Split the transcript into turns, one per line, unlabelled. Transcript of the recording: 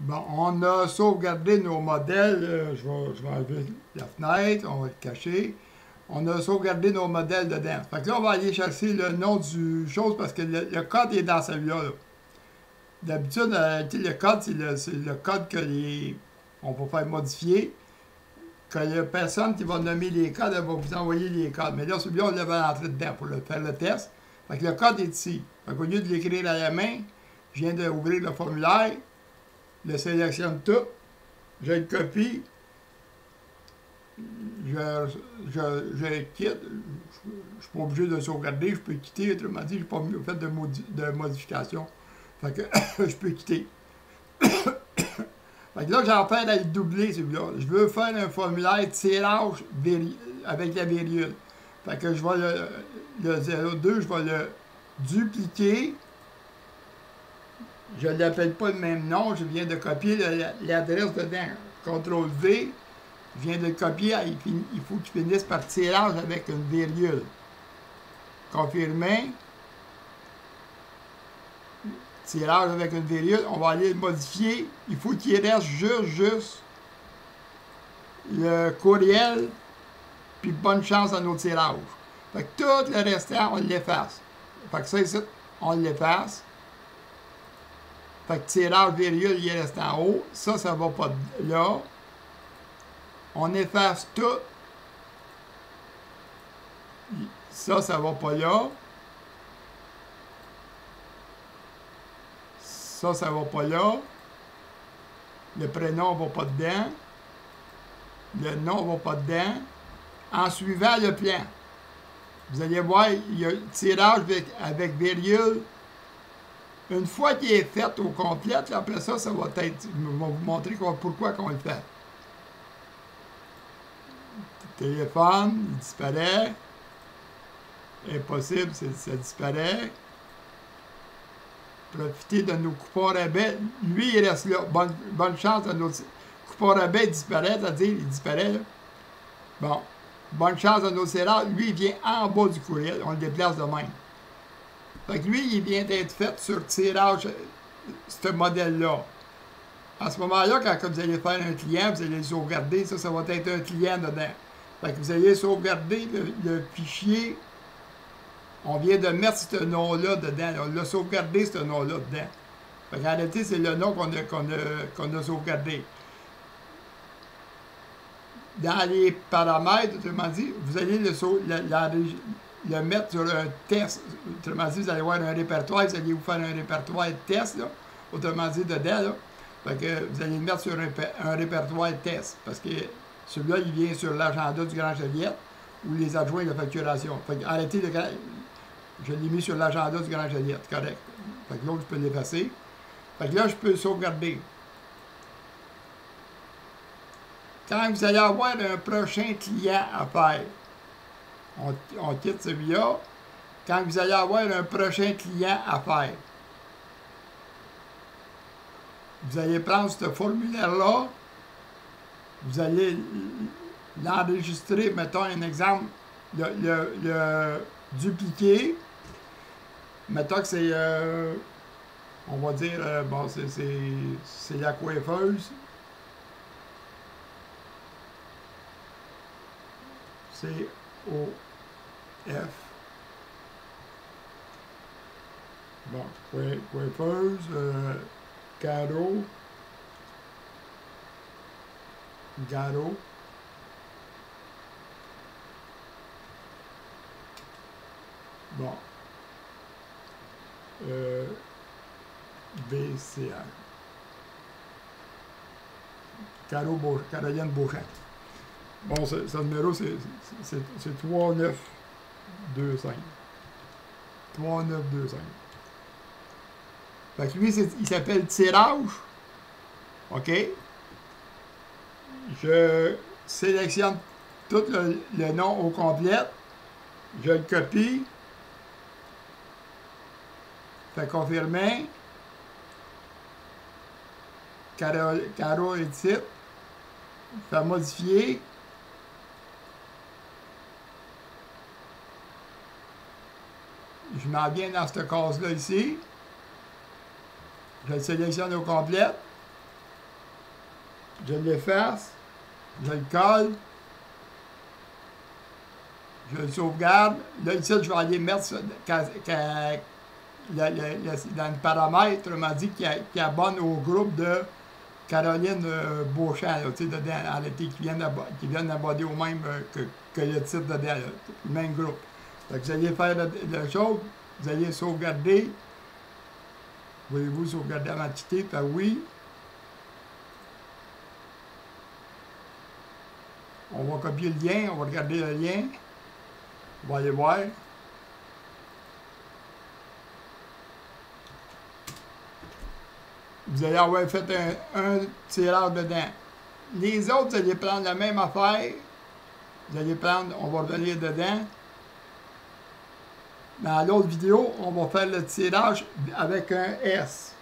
Bon, on a sauvegardé nos modèles. Je vais enlever la fenêtre, on va le cacher. On a sauvegardé nos modèles dedans. Fait que là, on va aller chercher le nom du chose parce que le code est dans celui-là. Là. D'habitude, le code, c'est le code que on va faire modifier. Quand il y a personne qui va nommer les codes, elle va vous envoyer les codes. Mais là, celui-là, on l'avait entré dedans pour faire le test. Fait que le code est ici. Fait qu'au lieu de l'écrire à la main, je viens d'ouvrir le formulaire, le sélectionne tout, je le copie, je quitte, je ne suis pas obligé de sauvegarder, je peux quitter, autrement dit, je n'ai pas fait de modification. Fait que je peux quitter. Fait que là, j'en fais à le doubler celui-là. Je veux faire un formulaire tirage avec la virgule. Fait que je vais le 02, je vais le dupliquer. Je ne l'appelle pas le même nom, je viens de copier l'adresse dedans. CTRL V, je viens de le copier, il faut qu'il finisse par tirage avec une virgule. Confirmer. Tirage avec une virgule, on va aller le modifier. Il faut qu'il reste juste le courriel, puis bonne chance à nos tirages. Fait que tout le restant, on l'efface. Fait que ça ici, on l'efface. Fait que tirage virgule, il reste en haut. Ça va pas là. On efface tout. Ça va pas là. Ça va pas là. Le prénom va pas dedans. Le nom va pas dedans. En suivant le plan. Vous allez voir, il y a tirage avec virgule. Une fois qu'il est fait au complet, après ça, ça va être. Je vais vous montrer pourquoi on le fait. Téléphone, il disparaît. Impossible, ça disparaît. Profiter de nos coupons rabais. Lui, il reste là. Bonne chance à nos coupons rabais disparaît, c'est-à-dire, il disparaît. Là. Bon. Bonne chance à nos serreurs. Lui, il vient en bas du courriel. On le déplace de même. Fait que lui, il vient d'être fait sur tirage, ce modèle-là. À ce moment-là, quand vous allez faire un client, vous allez le sauvegarder. Ça va être un client dedans. Fait que vous allez sauvegarder le fichier. On vient de mettre ce nom-là dedans. On l'a sauvegardé, ce nom-là dedans. Fait qu'en réalité, c'est le nom qu'on a sauvegardé. Dans les paramètres, autrement dit, vous allez le mettre sur un test. Autrement dit, vous allez avoir un répertoire, vous allez vous faire un répertoire de test, là, autrement dit, dedans. Là. Fait que vous allez le mettre sur un répertoire de test. Parce que celui-là, il vient sur l'agenda du Grand Joliette ou les adjoints de facturation. Fait que arrêtez je l'ai mis sur l'agenda du Grand Joliette, correct. Fait que l'autre, je peux l'effacer. Fait que là, je peux le sauvegarder. Quand vous allez avoir un prochain client à faire, on quitte celui-là. Quand vous allez avoir un prochain client à faire, vous allez prendre ce formulaire-là, vous allez l'enregistrer, mettons un exemple, le dupliquer. Mettons que c'est, on va dire, bon, c'est la coiffeuse. C-O-F. Bon, coiffeuse, Garo. Bon. BCR. Caroline Beauchamp. Bon, ce numéro, c'est 3925. 3925. Fait que lui, il s'appelle tirage. OK? Je sélectionne tout le nom au complet. Je le copie. Fait confirmer. Caro et titre. Fait modifier. Je m'en viens dans cette case-là ici. Je le sélectionne au complet. Je l'efface, je le colle, je le sauvegarde. Là, ici, je vais aller mettre dans le paramètre, on m'a dit qu'il abonne au groupe de Caroline Beauchamp, là, tu sais, dedans, en réalité, qui viennent d'abonner au même que le titre dedans, là, le même groupe. Donc, vous allez faire la chose, vous allez sauvegarder. Voulez-vous sauvegarder la quantité? Ben oui. On va copier le lien, on va regarder le lien. On va aller voir. Vous allez avoir fait un tirage dedans. Les autres, vous allez prendre la même affaire. Vous allez prendre, on va revenir dedans. Dans l'autre vidéo, on va faire le tirage avec un S.